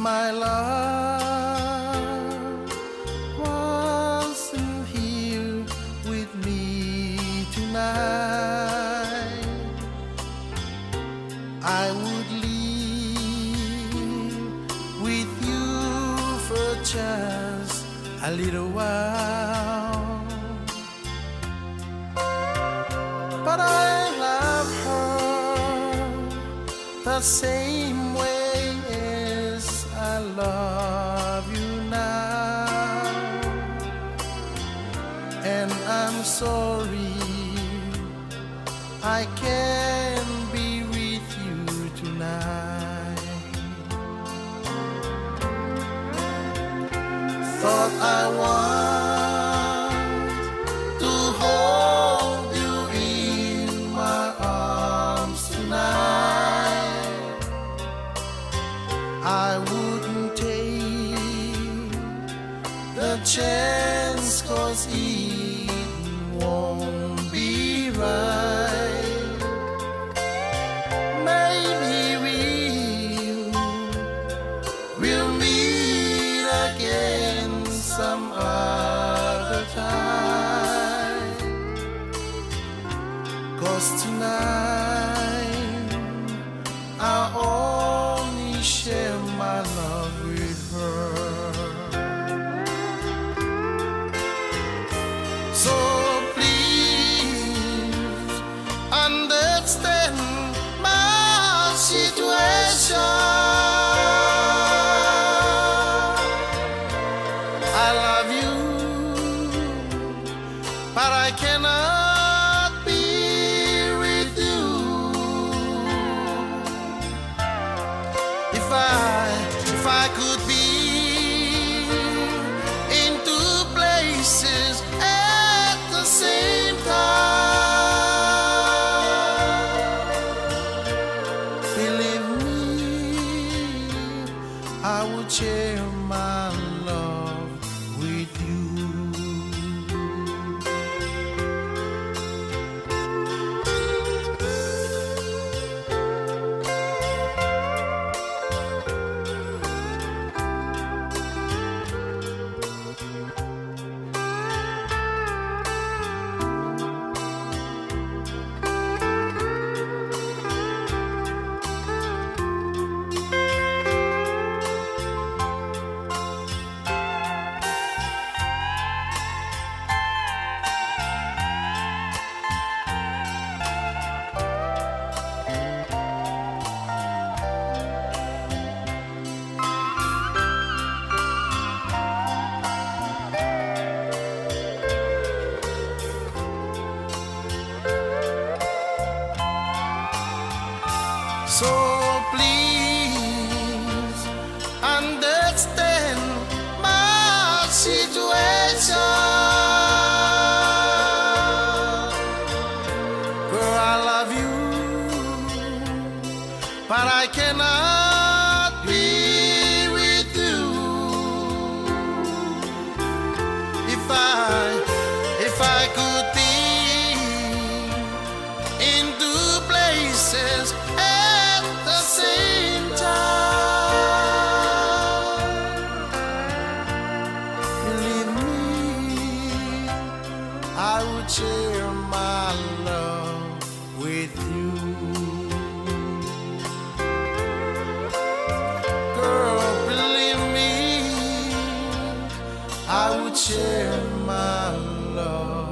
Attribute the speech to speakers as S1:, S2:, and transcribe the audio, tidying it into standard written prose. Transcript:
S1: my love wasn't here with me tonight, I would leave with you for just a little while. But I love her the same way as I love you now, and I'm sorry I can't be with you tonight. Thought I want to hold you in my arms tonight. I wouldn't take the chance, 'cause it won't be right. Maybe we'll meet again some other time, 'cause tonight I only share my love with her. So please understand my situation. I love you, but I cannot be with you. If I could be in two places at the same time, believe me, I would share my love with you. So please understand my situation. Girl, I love you, but I cannot be with you. If I could be in two places at the same time, believe me, I would share my love with you. Girl, believe me, I would share my love